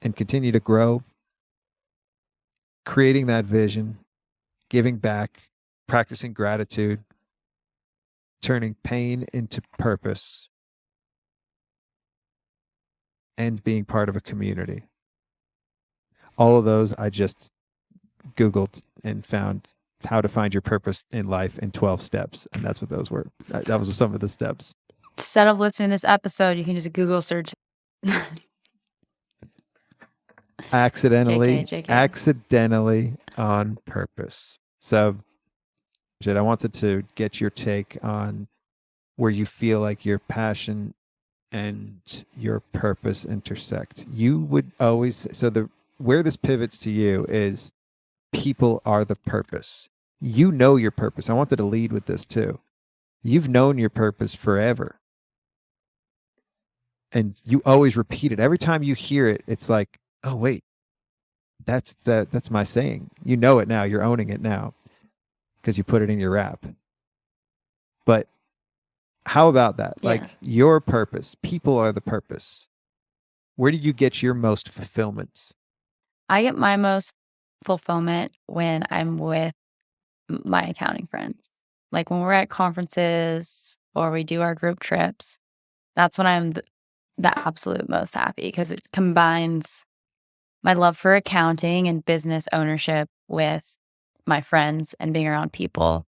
and continue to grow. Creating that vision, giving back, practicing gratitude, turning pain into purpose, and being part of a community. All of those I just Googled and found how to find your purpose in life in 12 steps. And that's what those were. That was some of the steps. Instead of listening to this episode, you can just Google search. Accidentally JK. on purpose. So, Jed, I wanted to get your take on where you feel like your passion and your purpose intersect. You would always, where this pivots to you is people are the purpose. You know your purpose. I wanted to lead with this too. You've known your purpose forever. And you always repeat it. Every time you hear it, it's like, oh wait, that's my saying. You know it now. You're owning it now because you put it in your rap. But how about that? Yeah. Like your purpose, people are the purpose. Where do you get your most fulfillment? I get my most fulfillment when I'm with my accounting friends. Like when we're at conferences or we do our group trips, that's when I'm the absolute most happy because it combines my love for accounting and business ownership with my friends and being around people.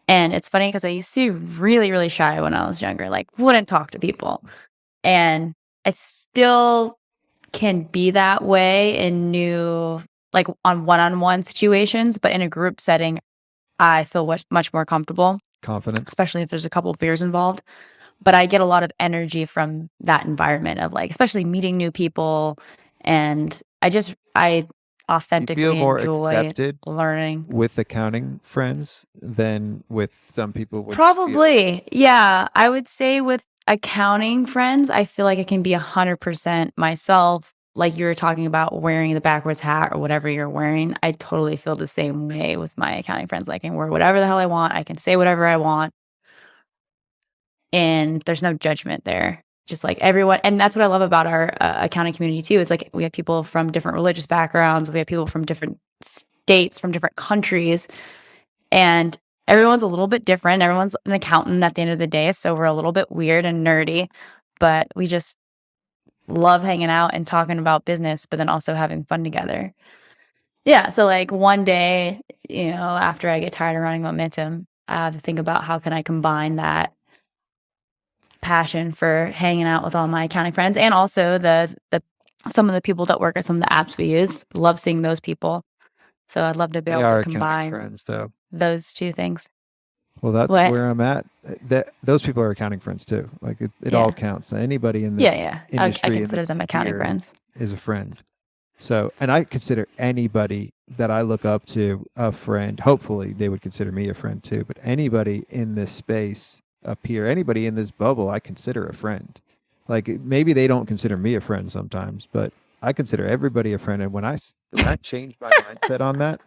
And it's funny because I used to be really, really shy when I was younger, like wouldn't talk to people. And I still can be that way in new, like on one-on-one situations, but in a group setting, I feel much more comfortable. Confident. Especially if there's a couple of beers involved. But I get a lot of energy from that environment of like, especially meeting new people. And I authentically you feel more enjoy accepted learning with accounting friends than with some people would probably feel. Yeah, I would say with accounting friends, I feel like I can be 100% myself. Like you were talking about wearing the backwards hat or whatever you're wearing. I totally feel the same way with my accounting friends. Like I can wear whatever the hell I want. I can say whatever I want. And there's no judgment there. Just like everyone. And that's what I love about our accounting community too. Is like we have people from different religious backgrounds. We have people from different states, from different countries. And everyone's a little bit different. Everyone's an accountant at the end of the day. So we're a little bit weird and nerdy. But we just love hanging out and talking about business, but then also having fun together. Yeah. So like one day, after I get tired of running momentum, I have to think about how can I combine that passion for hanging out with all my accounting friends and also the some of the people that work at some of the apps we use. Love seeing those people. So I'd love to be able to combine friends, though. Those two things. Well, that's where I'm at. Those people are accounting friends too. Like it all counts. Anybody in this industry, I consider them accounting friends. Is a friend. So, and I consider anybody that I look up to a friend. Hopefully, they would consider me a friend too. But anybody in this space up here, anybody in this bubble, I consider a friend. Like maybe they don't consider me a friend sometimes, but I consider everybody a friend. And when I changed my mindset on that,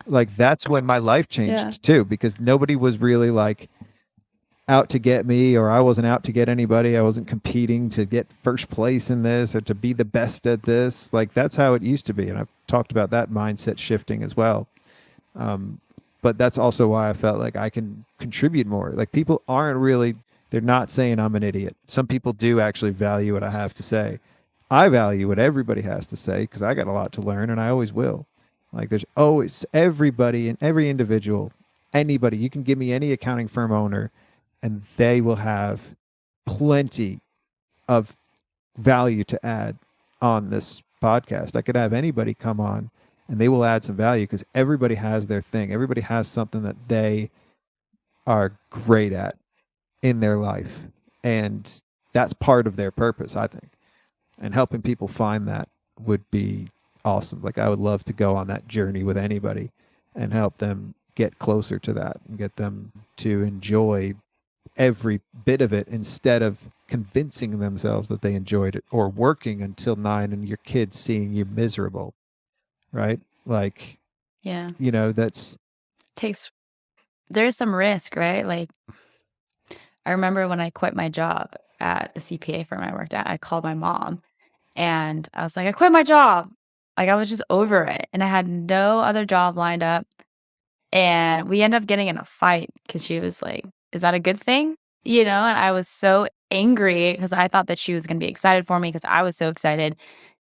like that's when my life changed too, because nobody was really like out to get me, or I wasn't out to get anybody. I wasn't competing to get first place in this or to be the best at this. Like that's how it used to be. And I've talked about that mindset shifting as well. But that's also why I felt like I can contribute more. Like people aren't really, they're not saying I'm an idiot. Some people do actually value what I have to say. I value what everybody has to say because I got a lot to learn and I always will. Like there's always everybody and every individual, anybody, you can give me any accounting firm owner and they will have plenty of value to add on this podcast. I could have anybody come on and they will add some value because everybody has their thing. Everybody has something that they are great at in their life. And that's part of their purpose, I think. And helping people find that would be awesome. Like I would love to go on that journey with anybody and help them get closer to that and get them to enjoy every bit of it instead of convincing themselves that they enjoyed it or working until 9 and your kids seeing you miserable. Right? Like, There's some risk, right? Like, I remember when I quit my job at the CPA firm I worked at, I called my mom and I was like, I quit my job. Like, I was just over it. And I had no other job lined up. And we ended up getting in a fight because she was like, is that a good thing? And I was so angry because I thought that she was going to be excited for me because I was so excited.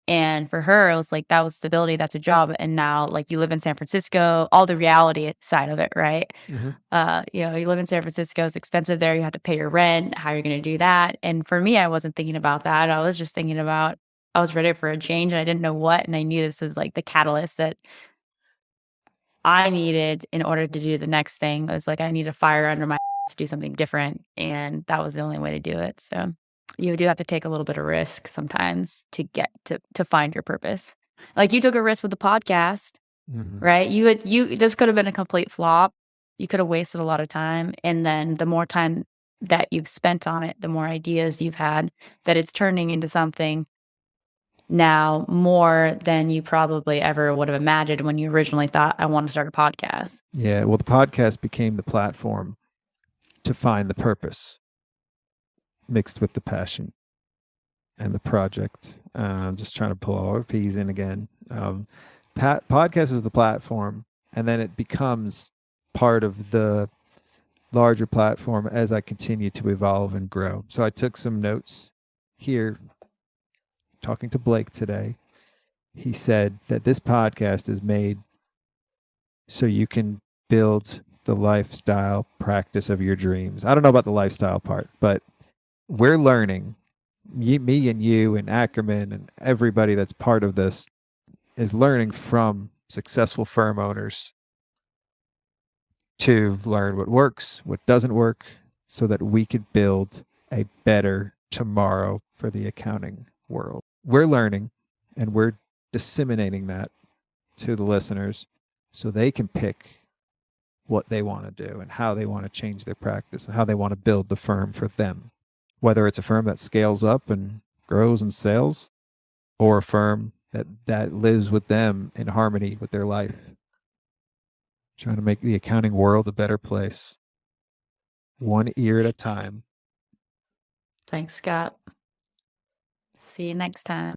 And for her, it was like, that was stability. That's a job. And now, like, you live in San Francisco, all the reality side of it, right? You live in San Francisco, it's expensive there. You have to pay your rent. How are you going to do that? And for me, I wasn't thinking about that. I was just thinking about, I was ready for a change and I didn't know what. And I knew this was like the catalyst that I needed in order to do the next thing. It was like, I need a fire under my to do something different. And that was the only way to do it. So you do have to take a little bit of risk sometimes to get to find your purpose. Like you took a risk with the podcast, right? This could have been a complete flop. You could have wasted a lot of time. And then the more time that you've spent on it, the more ideas you've had, that it's turning into something now more than you probably ever would have imagined when you originally thought, I want to start a podcast. Yeah. Well, the podcast became the platform to find the purpose mixed with the passion and the project. I'm just trying to pull all our P's in again. Podcast is the platform, and then it becomes part of the larger platform as I continue to evolve and grow. So I took some notes here talking to Blake today. He said that this podcast is made so you can build the lifestyle practice of your dreams. I don't know about the lifestyle part, but we're learning, me and you and Ackerman and everybody that's part of this is learning from successful firm owners to learn what works, what doesn't work, so that we could build a better tomorrow for the accounting world. We're learning and we're disseminating that to the listeners so they can pick what they want to do and how they want to change their practice and how they want to build the firm for them. Whether it's a firm that scales up and grows and sells, or a firm that lives with them in harmony with their life. Trying to make the accounting world a better place. One ear at a time. Thanks, Scott. See you next time.